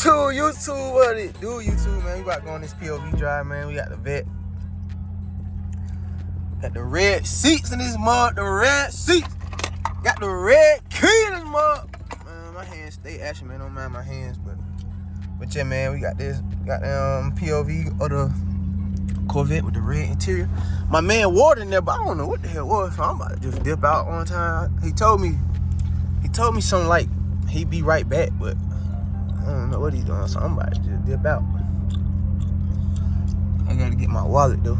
YouTube, what it do, YouTube, man? We about to go on this POV drive, man. We got the Vette. Got the red seats in this mug, the red seats. Got the red key in this mug. Man, my hands stay ashy, man. Don't mind my hands, but yeah, man, we got this. Got POV of the Corvette with the red interior. My man water in there, but I don't know what the hell it was, so I'm about to just dip out one time. He told me something like he'd be right back, but I don't know what he's doing, so I'm about to just dip out. I gotta get my wallet though.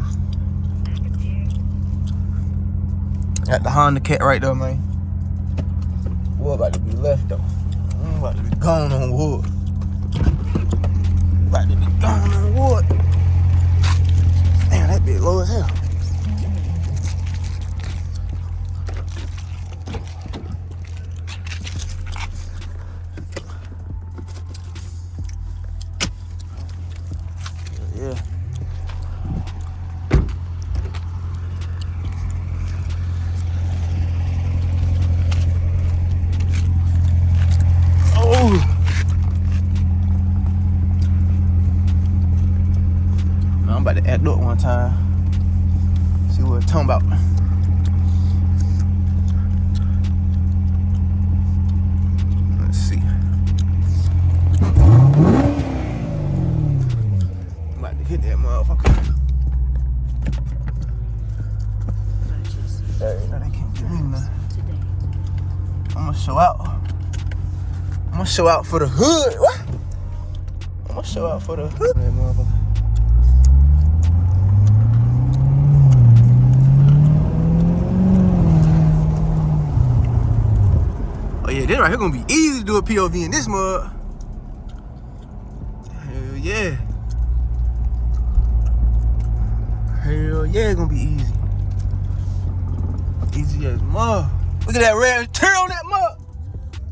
Got the Honda cat right there, man. Wood about to be left though. I'm about to be gone on wood. About to be gone on wood. Damn, that bitch low as hell. Yeah. I'm about to act up one time. See what it's talking about. Let's see. I'm about to hit that motherfucker. Hey, no, they can't get me nothing. I'm gonna show out. I'm gonna show out for the hood. What? I'm gonna show out for the hood. That motherfucker. Oh yeah, this right here gonna be easy to do a POV in this mud. Hell yeah. Hell yeah, it's gonna be easy. Easy as mud. Look at that red interior on that mud.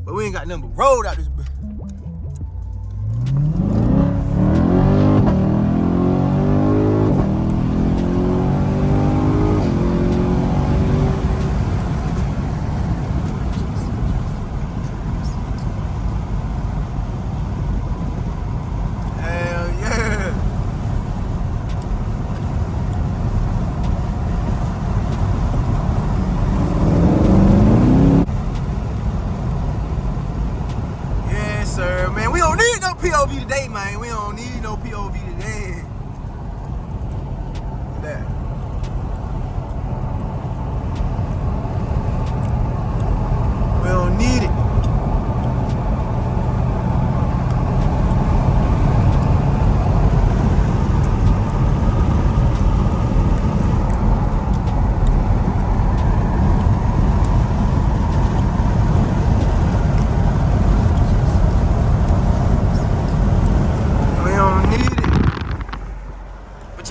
But we ain't got nothing but road out this bitch. POV today, man. We don't need no POV today. That. We don't need it.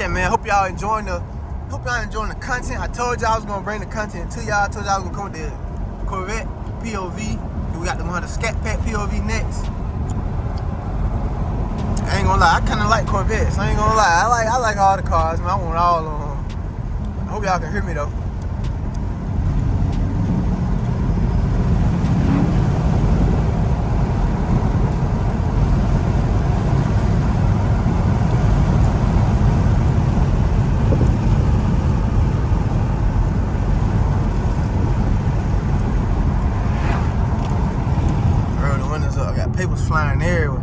Man, hope y'all enjoying the content. I told y'all I was gonna bring the content to y'all. I told y'all I was gonna come with the Corvette POV. And we got the Honda Scat Pack POV next. I ain't gonna lie, I kinda like Corvettes. I ain't gonna lie. I like all the cars, man. I want all of them. I hope y'all can hear me though. Papers flying everywhere.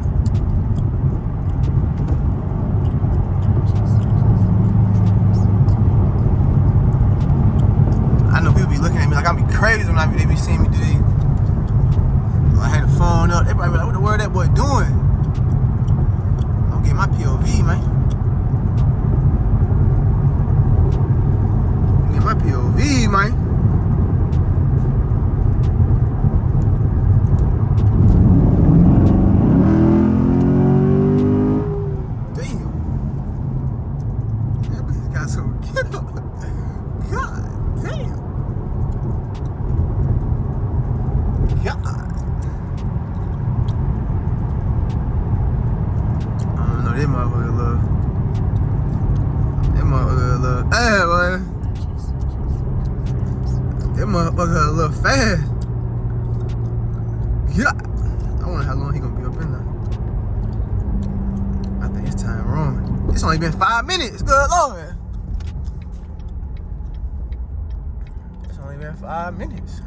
I know people be looking at me like I be crazy when they be seeing me do these. I had the phone up. Everybody be like, what the word that boy doing? I'm getting my POV, man. I'm getting my POV, man. That motherfucker a little fast. Yeah. I wonder how long he gonna be up in there. This time wrong. It's only been 5 minutes. Good Lord. It's only been 5 minutes.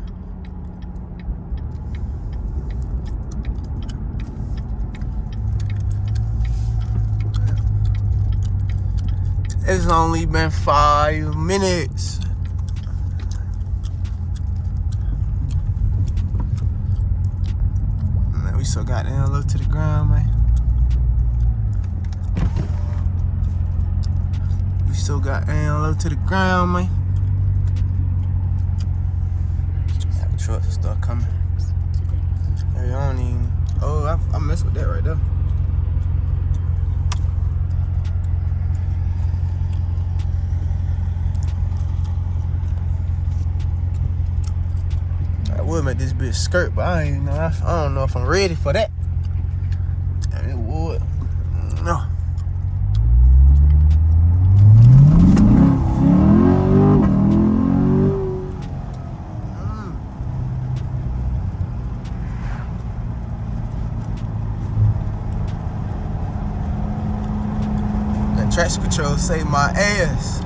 It's only been 5 minutes. Man, we so goddamn low to the ground, man. We so goddamn low to the ground, man. Yeah, the trucks will start coming. Hey, I don't even. Oh, I messed with that right there. I would make this bitch skirt, but I ain't know. I don't know if I'm ready for that. And it would. No. That traction control saved my ass.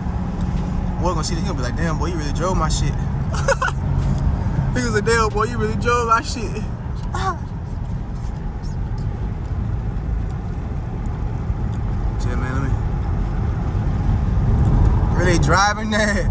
Boy gonna see this, he'll be like, damn boy, you really drove my shit. He was like, damn boy, you really drove my shit. Shit, man, let me. Really driving that?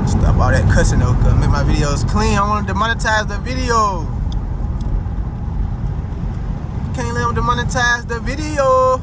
Stop all that cussing though, cause make my videos clean. I want to demonetize the video. Can't let them demonetize the video.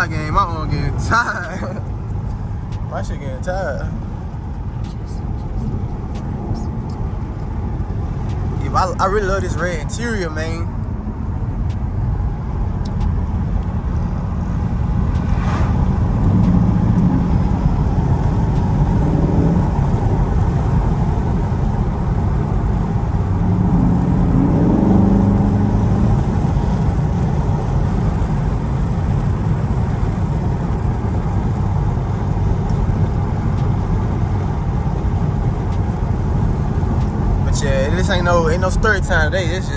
Game, my own getting tired. My shit getting tired. Yeah, but I really love this red interior, man. Yeah, this ain't no story time today. It's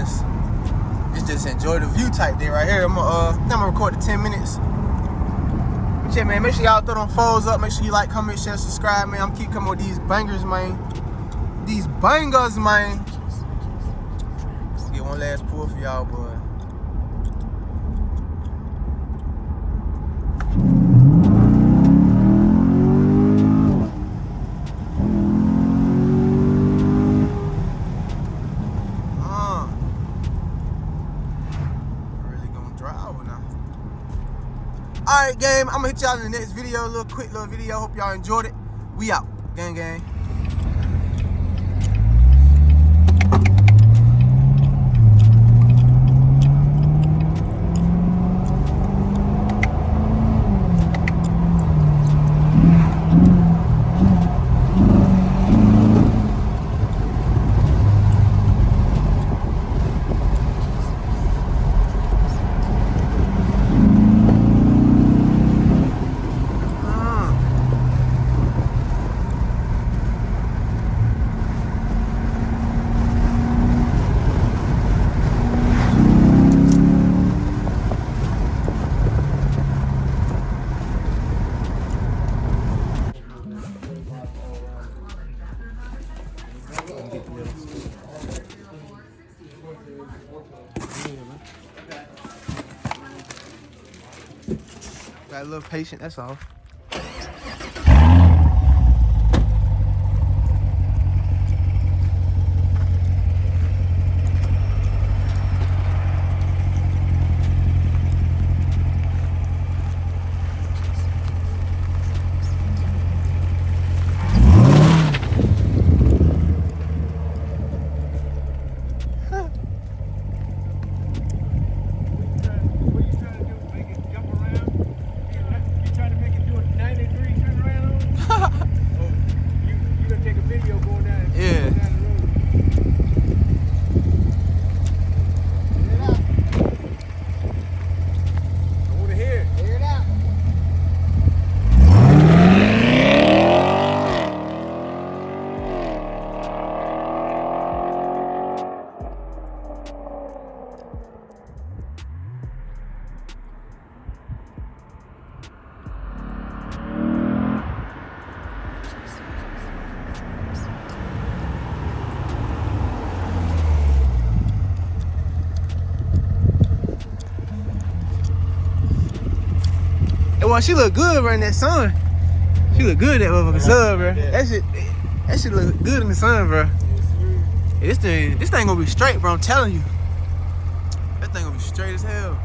just enjoy the view type day right here. I'm gonna record the 10 minutes. But yeah, man, make sure y'all throw them foes up. Make sure you like, comment, share, subscribe, man. I'm keep coming with these bangers, man. These bangers, man. Get one last pull for y'all, boy. Alright, game, I'm gonna hit y'all in the next video. A little quick little video. Hope y'all enjoyed it. We out. Gang, gang. Got a little patient, that's all. Well, she look good right in that sun. She look good in that motherfucking sun, bro. That shit look good in the sun, bro. This thing gonna be straight, bro. I'm telling you. That thing gonna be straight as hell.